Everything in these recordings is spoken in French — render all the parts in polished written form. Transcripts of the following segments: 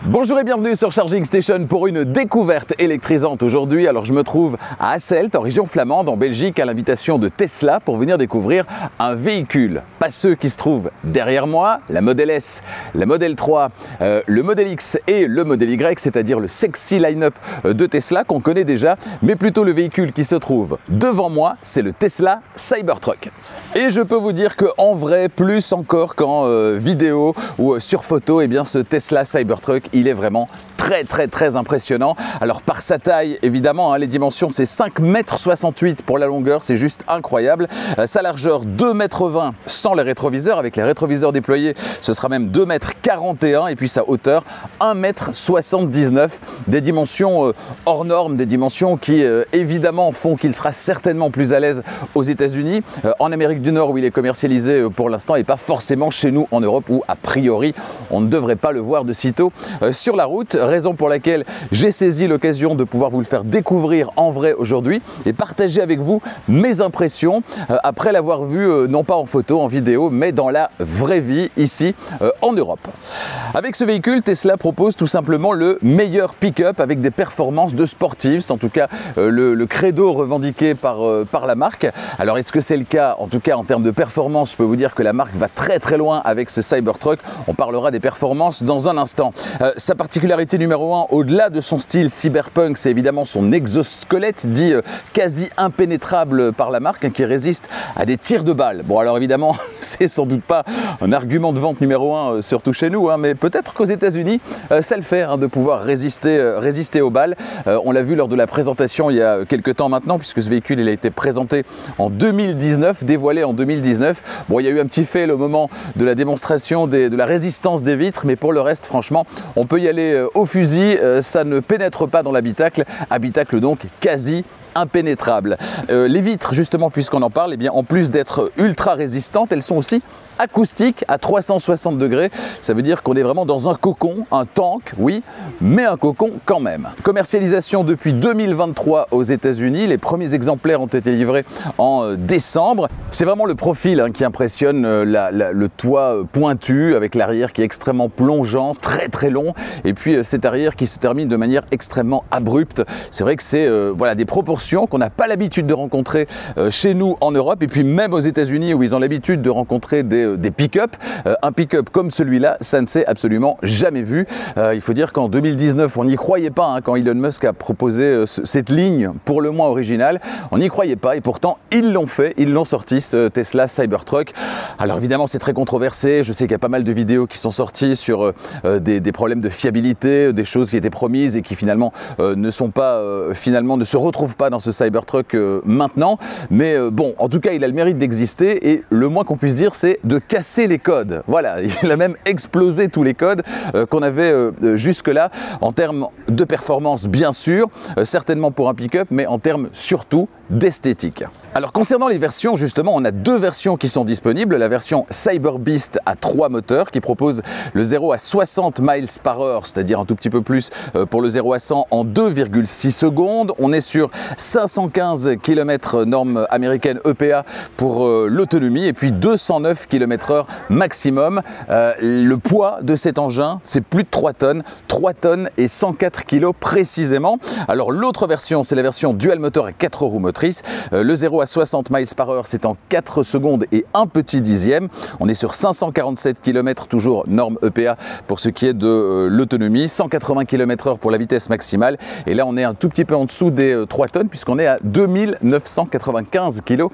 Bonjour et bienvenue sur Charging Station pour une découverte électrisante aujourd'hui. Alors je me trouve à Hasselt en région flamande en Belgique à l'invitation de Tesla pour venir découvrir un véhicule. Pas ceux qui se trouvent derrière moi, la Model S, la Model 3, le Model X et le Model Y, c'est-à-dire le sexy line-up de Tesla qu'on connaît déjà, mais plutôt le véhicule qui se trouve devant moi, c'est le Tesla Cybertruck. Et je peux vous dire qu'en vrai, plus encore qu'en vidéo ou sur photo, eh bien ce Tesla Cybertruck, il est vraiment très impressionnant. Alors par sa taille, évidemment, les dimensions, c'est 5,68 m pour la longueur, c'est juste incroyable. Sa largeur, 2,20 m sans les rétroviseurs. Avec les rétroviseurs déployés, ce sera même 2,41 m. Et puis sa hauteur, 1,79 m. Des dimensions hors normes, des dimensions qui, évidemment, font qu'il sera certainement plus à l'aise aux États-Unis, en Amérique du Nord où il est commercialisé pour l'instant et pas forcément chez nous en Europe où, a priori, on ne devrait pas le voir de sitôt sur la route. Raison pour laquelle j'ai saisi l'occasion de pouvoir vous le faire découvrir en vrai aujourd'hui et partager avec vous mes impressions après l'avoir vu non pas en photo, en vidéo, mais dans la vraie vie ici en Europe. Avec ce véhicule, Tesla propose tout simplement le meilleur pick-up avec des performances de sportive. C'est en tout cas le credo revendiqué par la marque. Alors est-ce que c'est le cas? En tout cas en termes de performance, je peux vous dire que la marque va très loin avec ce Cybertruck. On parlera des performances dans un instant. Sa particularité numéro 1, au-delà de son style cyberpunk, c'est évidemment son exosquelette dit quasi impénétrable par la marque, qui résiste à des tirs de balles. Bon alors évidemment, c'est sans doute pas un argument de vente numéro 1, surtout chez nous, mais peut-être qu'aux États-Unis, ça le fait de pouvoir résister aux balles. On l'a vu lors de la présentation il y a quelques temps maintenant, puisque ce véhicule il a été présenté en 2019, dévoilé en 2019. Bon, il y a eu un petit fail au moment de la démonstration de la résistance des vitres, mais pour le reste, franchement, on peut y aller au fusil, ça ne pénètre pas dans l'habitacle, habitacle donc quasi impénétrable. Les vitres, justement, puisqu'on en parle, eh bien, en plus d'être ultra résistantes, elles sont aussi acoustique à 360 degrés. Ça veut dire qu'on est vraiment dans un cocon, un tank, oui, mais un cocon quand même. Commercialisation depuis 2023 aux États-Unis. Les premiers exemplaires ont été livrés en décembre. C'est vraiment le profil qui impressionne, le toit pointu avec l'arrière qui est extrêmement plongeant, très long, et puis cet arrière qui se termine de manière extrêmement abrupte. C'est vrai que c'est voilà, des proportions qu'on n'a pas l'habitude de rencontrer chez nous en Europe, et puis même aux États-Unis où ils ont l'habitude de rencontrer des pick-up. Un pick-up comme celui-là, ça ne s'est absolument jamais vu. Il faut dire qu'en 2019, on n'y croyait pas quand Elon Musk a proposé cette ligne pour le moins originale. On n'y croyait pas et pourtant ils l'ont fait, ils l'ont sorti, ce Tesla Cybertruck. Alors évidemment, c'est très controversé. Je sais qu'il y a pas mal de vidéos qui sont sorties sur des problèmes de fiabilité, des choses qui étaient promises et qui finalement ne se retrouvent pas dans ce Cybertruck maintenant. Mais bon, en tout cas, il a le mérite d'exister et le moins qu'on puisse dire, c'est de casser les codes. Voilà, il a même explosé tous les codes qu'on avait jusque-là en termes de performance, bien sûr, certainement pour un pick-up, mais en termes surtout d'esthétique. Alors concernant les versions, justement, on a deux versions qui sont disponibles. La version Cyber Beast à 3 moteurs qui propose le 0 à 60 miles par heure, c'est-à-dire un tout petit peu plus pour le 0 à 100 en 2,6 secondes. On est sur 515 km norme américaine EPA pour l'autonomie et puis 209 km/h maximum. Le poids de cet engin, c'est plus de 3 tonnes et 104 kg précisément. Alors l'autre version, c'est la version dual moteur à 4 roues motrices. Le 0 à 60 miles par heure, c'est en 4 secondes et un petit dixième. On est sur 547 km, toujours norme EPA pour ce qui est de l'autonomie, 180 km/h pour la vitesse maximale. Et là, on est un tout petit peu en dessous des 3 tonnes puisqu'on est à 2995 kg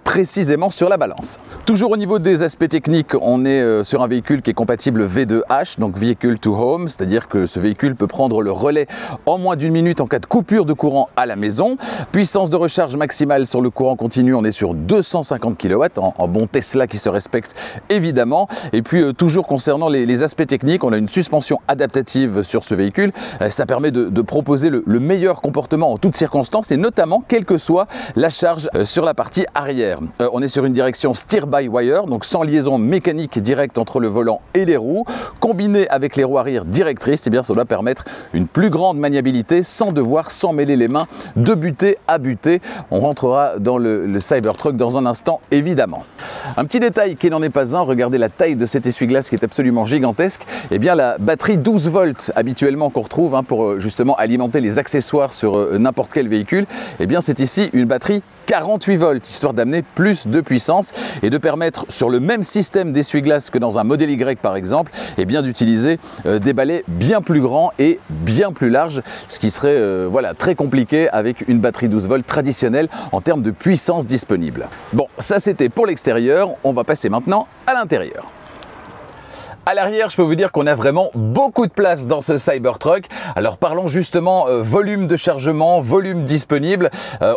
précisément sur la balance. Toujours au niveau des aspects techniques, on est sur un véhicule qui est compatible V2H, donc Vehicle to Home, c'est-à-dire que ce véhicule peut prendre le relais en moins d'une minute en cas de coupure de courant à la maison. Puissance de recharge maximale sur le courant continu, on est sur 250 kW, en bon Tesla qui se respecte évidemment. Et puis toujours concernant les aspects techniques, on a une suspension adaptative sur ce véhicule. Ça permet de proposer le meilleur comportement en toutes circonstances et notamment quelle que soit la charge sur la partie arrière. On est sur une direction steer-by-wire, donc sans liaison mécanique directe entre le volant et les roues. Combiné avec les roues arrière directrices, eh bien, ça doit permettre une plus grande maniabilité sans devoir s'emmêler les mains de butée à butée. On rentrera dans le Cybertruck dans un instant évidemment. Un petit détail qui n'en est pas un, regardez la taille de cet essuie-glace qui est absolument gigantesque. Eh bien la batterie 12 volts habituellement qu'on retrouve pour justement alimenter les accessoires sur n'importe quel véhicule, eh bien c'est ici une batterie 48 volts, histoire d'amener plus de puissance et de permettre sur le même système d'essuie-glace que dans un modèle Y par exemple, eh bien d'utiliser des balais bien plus grands et bien plus larges, ce qui serait voilà, très compliqué avec une batterie 12 volts traditionnelle en termes de puissance disponible. Bon, ça c'était pour l'extérieur, on va passer maintenant à l'intérieur. À l'arrière, je peux vous dire qu'on a vraiment beaucoup de place dans ce Cybertruck. Alors parlons justement volume de chargement, volume disponible.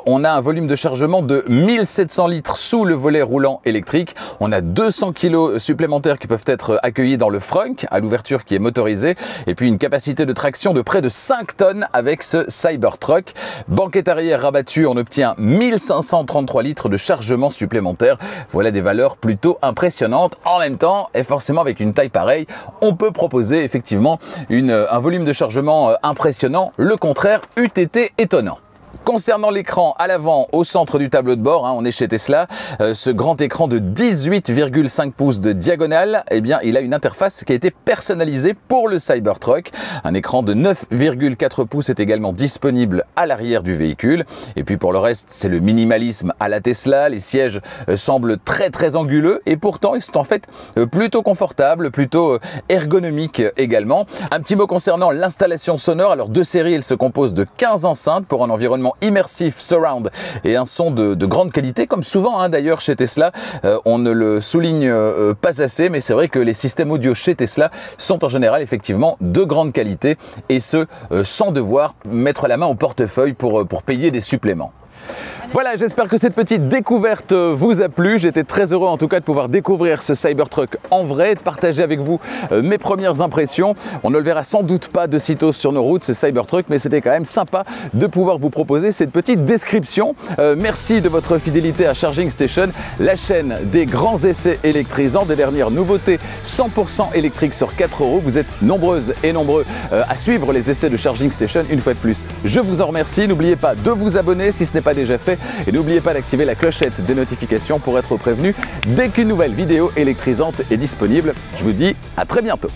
On a un volume de chargement de 1700 litres sous le volet roulant électrique. On a 200 kg supplémentaires qui peuvent être accueillis dans le frunk à l'ouverture qui est motorisée. Et puis une capacité de traction de près de 5 tonnes avec ce Cybertruck. Banquette arrière rabattue, on obtient 1533 litres de chargement supplémentaire. Voilà des valeurs plutôt impressionnantes. En même temps, et forcément avec une taille pareil, on peut proposer effectivement un volume de chargement impressionnant, le contraire eût été étonnant. Concernant l'écran à l'avant, au centre du tableau de bord, on est chez Tesla, ce grand écran de 18,5 pouces de diagonale, eh bien, il a une interface qui a été personnalisée pour le Cybertruck. Un écran de 9,4 pouces est également disponible à l'arrière du véhicule. Et puis pour le reste, c'est le minimalisme à la Tesla. Les sièges semblent très anguleux et pourtant ils sont en fait plutôt confortables, plutôt ergonomiques également. Un petit mot concernant l'installation sonore. Alors de série, elle se compose de 15 enceintes pour un environnement immersif surround et un son de grande qualité, comme souvent d'ailleurs chez Tesla. On ne le souligne pas assez, mais c'est vrai que les systèmes audio chez Tesla sont en général effectivement de grande qualité et ce sans devoir mettre la main au portefeuille pour payer des suppléments. Voilà, j'espère que cette petite découverte vous a plu. J'étais très heureux en tout cas de pouvoir découvrir ce Cybertruck en vrai, de partager avec vous mes premières impressions. On ne le verra sans doute pas de sitôt sur nos routes, ce Cybertruck, mais c'était quand même sympa de pouvoir vous proposer cette petite description. Merci de votre fidélité à Charging Station, la chaîne des grands essais électrisants, des dernières nouveautés 100% électriques sur 4 roues. Vous êtes nombreuses et nombreux à suivre les essais de Charging Station une fois de plus. Je vous en remercie. N'oubliez pas de vous abonner si ce n'est pas déjà fait. Et n'oubliez pas d'activer la clochette des notifications pour être prévenu dès qu'une nouvelle vidéo électrisante est disponible. Je vous dis à très bientôt.